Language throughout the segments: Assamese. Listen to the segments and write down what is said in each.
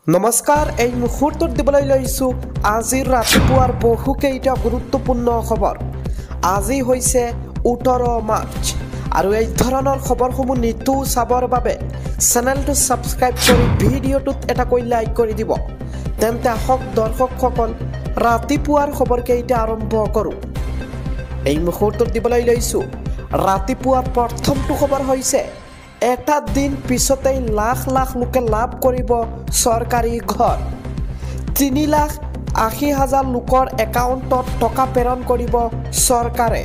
নমস্কাৰ এই মুহূৰ্তত দিবলৈ লৈছো আজিৰ ৰাতিপুৱাৰ বহুকেইটা গুৰুত্বপূৰ্ণ খবৰ। আজি হৈছে 18 মাৰ্চ আৰু এই ধৰণৰ খবৰসমূহ নিতৌ চাবৰ বাবে চেনেলটো সাবস্ক্ৰাইব কৰি ভিডিঅ'টোত এটাকৈ লাইক কৰি দিব। তেন্তে আহক দৰ্শকসকল ৰাতিপুৱাৰ খবৰকেইটা আৰম্ভ কৰোঁ। এই মুহূৰ্তত দিবলৈ লৈছো ৰাতিপুৱাৰ প্ৰথমটো খবৰ হৈছে এটা দিন পিছতেই লাখ লাখ লোকে লাভ কৰিব চৰকাৰী ঘৰ। 3,80,000 লোকৰ একাউণ্টত টকা প্ৰেৰণ কৰিব চৰকাৰে।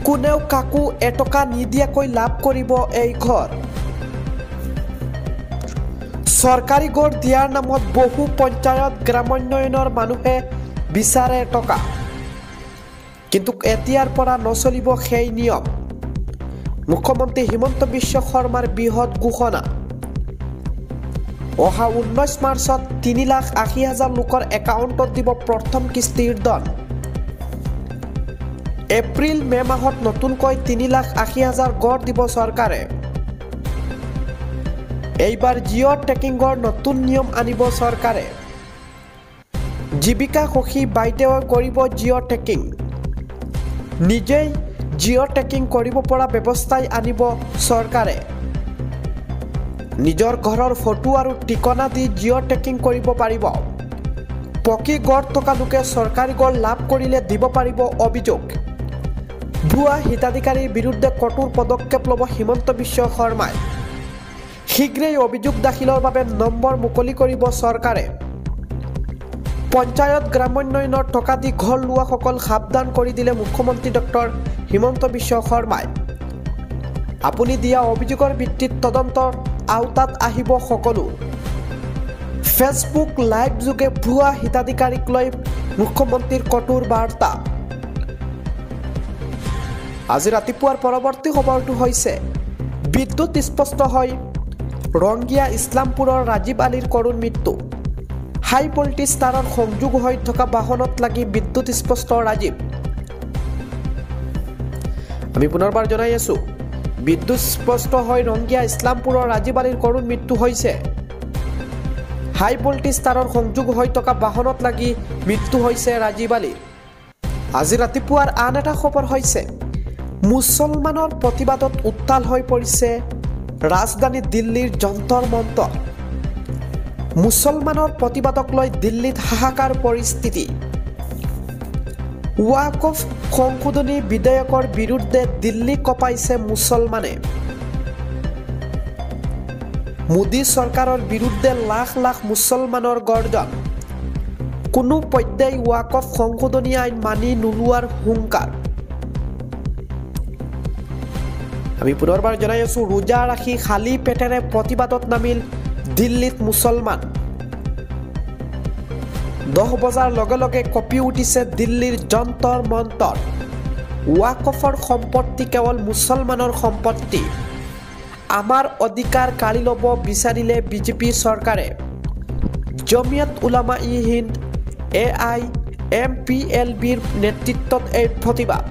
কোনেও কাকো এটকা নিদিয়াকৈ লাভ কৰিব এই ঘৰ। চৰকাৰী ঘৰ দিয়াৰ নামত বহু পঞ্চায়ত গ্ৰামোন্নয়নৰ মানুহে বিচাৰে টকা, কিন্তু এতিয়াৰ পৰা নচলিব সেই নিয়ম। মুখ্যমন্ত্ৰী হিমন্ত বিশ্ব শৰ্মাৰ বৃহৎ ঘোষণা। অহা 19 মাৰ্চত 3,80,000 লোকৰ একাউণ্টত দিব প্ৰথম কিস্তিৰ ধন। এপ্ৰিল মে মাহত নতুনকৈ 3,80,000 গড় দিব চৰকাৰে। এইবাৰ জিঅ' ট্ৰেকিঙৰ নতুন নিয়ম আনিব চৰকাৰে। জীৱিকা সখী বাইদেৱে কৰিব জিঅ' ট্ৰেকিং। নিজেই জিঅ' ট্ৰেকিং কৰিব পৰা ব্যৱস্থাই আনিব চৰকাৰে। নিজৰ ঘৰৰ ফটো আৰু ঠিকনা দি জিঅ' ট্ৰেকিং কৰিব পাৰিব। পকী গড় থকা লোকে চৰকাৰী গড় লাভ কৰিলে দিব পাৰিব অভিযোগ। ভুৱা হিতাধিকাৰীৰ বিৰুদ্ধে কঠোৰ পদক্ষেপ ল'ব হিমন্ত বিশ্ব শৰ্মাই। শীঘ্ৰেই অভিযোগ দাখিলৰ বাবে নম্বৰ মুকলি কৰিব চৰকাৰে। পঞ্চায়ত গ্ৰামোন্নয়নৰ টকা দি ঘৰ লোৱাসকল সাৱধান কৰি দিলে মুখ্যমন্ত্ৰী ডক্টৰ হিমন্ত বিশ্ব শৰ্মাই। আপুনি দিয়া অভিযোগৰ ভিত্তিত তদন্তৰ আওতাত আহিব সকলো। ফেচবুক লাইভ যোগে ভুৱা হিতাধিকাৰীক লৈ মুখ্যমন্ত্ৰীৰ কঠোৰ বাৰ্তা। আজি ৰাতিপুৱাৰ পৰৱৰ্তী খবৰটো হৈছে বিদ্যুৎ স্পষ্ট হৈ ৰংগিয়া ইছলামপুৰৰ ৰাজীৱ আলীৰ কৰুণ মৃত্যু। হাই ভল্টেজ তাৰৰ সংযোগ হৈ থকা বাহনত লাগি বিদ্যুৎ স্পষ্ট ৰাজীৱ। আমি পুনৰবাৰ জনাই আছো বিদ্যুৎ স্পষ্ট হৈ ৰংগিয়া ইছলামপুৰৰ ৰাজীৱ আলীৰ কৰুণ মৃত্যু হৈছে। হাই ভল্টেজ তাৰৰ সংযোগ হৈ থকা বাহনত লাগি মৃত্যু হৈছে ৰাজীৱ আলীৰ। আজি ৰাতিপুৱাৰ আন এটা খবৰ হৈছে মুছলমানৰ প্ৰতিবাদত উত্তাল হৈ পৰিছে ৰাজধানী দিল্লীৰ যন্তৰ মন্তৰ। মুছলমানৰ প্ৰতিবাদক লৈ দিল্লীত হাহাকাৰ পৰিস্থিতি। ৱাকফ সংশোধনী বিধেয়কৰ বিৰুদ্ধে দিল্লী কঁপাইছে মুছলমানে। মোদী চৰকাৰৰ বিৰুদ্ধে লাখ লাখ মুছলমানৰ গৰ্জন। কোনো পধ্যেই ৱাকফ সংশোধনী আইন মানি নোলোৱাৰ হুংকাৰ। আমি পুনৰবাৰ জনাই আছো ৰোজা ৰাখি খালী পেটেৰে প্ৰতিবাদত নামিল দিল্লীত মুছলমান। 10 বজাৰ লগে লগে কঁপি উঠিছে দিল্লীৰ যন্তৰ মন্তৰ। ৱাকফৰ সম্পত্তি কেৱল মুছলমানৰ সম্পত্তি। আমাৰ অধিকাৰ কাঢ়ি ল'ব বিচাৰিলে বিজেপি চৰকাৰে। জমিয়ত উলামা-ই-হিন্দ AIMPLBৰ নেতৃত্বত এই প্ৰতিবাদ।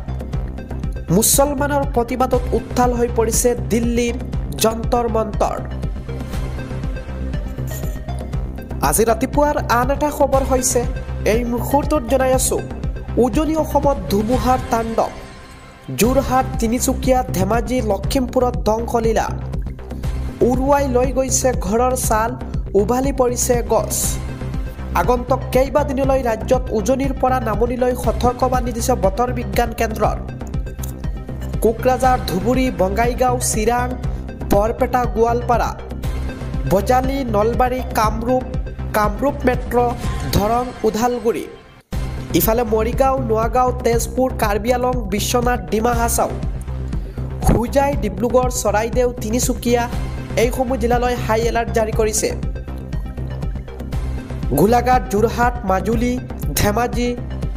মুছলমানৰ প্ৰতিবাদত উত্তাল হৈ পৰিছে দিল্লীৰ যন্তৰ মন্তৰ। আজি ৰাতিপুৱাৰ আন এটা খবৰ হৈছে এই মুহূৰ্তত জনাই আছো উজনি অসমত ধুমুহাৰ তাণ্ডৱ। যোৰহাট, তিনিচুকীয়া, ধেমাজি, লখিমপুৰত ধ্বংসলীলা। উৰুৱাই লৈ গৈছে ঘৰৰ ছাল, উভালি পৰিছে গছ। আগন্তুক কেইবাদিনলৈ ৰাজ্যত উজনিৰ পৰা নামনিলৈ সতৰ্কবাণী দিছে বতৰ বিজ্ঞান কেন্দ্ৰৰ। কোকৰাঝাৰ, ধুবুৰী, বঙাইগাঁও, চিৰাং, বৰপেটা, গোৱালপাৰা, বজালী, নলবাৰী, কামৰূপ মেট্ৰ', দৰং, ওদালগুৰি। ইফালে মৰিগাঁও, নোৱাগাঁও, তেজপুৰ, কাৰ্বি আলং, বিশ্বনাথ, ডিমা হাছাও, হোজাই, ডিব্ৰুগড়, চৰাইদেউ, তিনিচুকীয়া এইসমূহ জিলালৈ হাই এলাৰ্ট জাৰি কৰিছে। গোলাঘাট, যোৰহাট, মাজুলী, ধেমাজি,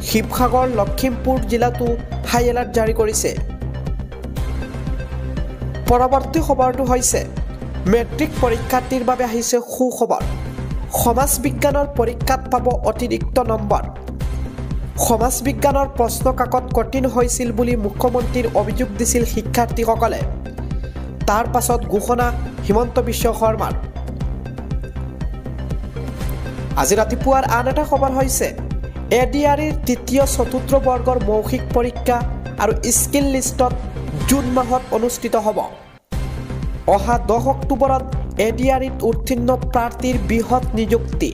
শিৱসাগৰ, লখিমপুৰ জিলাতো হাই এলাৰ্ট জাৰি কৰিছে। পৰৱৰ্তী খবৰটো হৈছে মেট্ৰিক পৰীক্ষাৰ্থীৰ বাবে আহিছে সুখবৰ। সমাজ বিজ্ঞানৰ পৰীক্ষাত পাব অতিৰিক্ত নম্বৰ। সমাজ বিজ্ঞানৰ প্ৰশ্ন কাকত কঠিন হৈছিল বুলি মুখ্যমন্ত্ৰীৰ অভিযোগ দিছিল শিক্ষাৰ্থীসকলে। তাৰ পাছত ঘোষণা হিমন্ত বিশ্ব শৰ্মাৰ। আজি ৰাতিপুৱাৰ আন এটা খবৰ হৈছে এডিআৰিৰ তৃতীয় চতুৰ্থ বৰ্গৰ মৌখিক পৰীক্ষা আৰু স্কিল লিষ্টত জুন মাহত অনুষ্ঠিত হ'ব। অহা 10 অক্টোবৰত এডিআৰিত উত্তীৰ্ণ প্ৰাৰ্থীৰ বৃহৎ নিযুক্তি।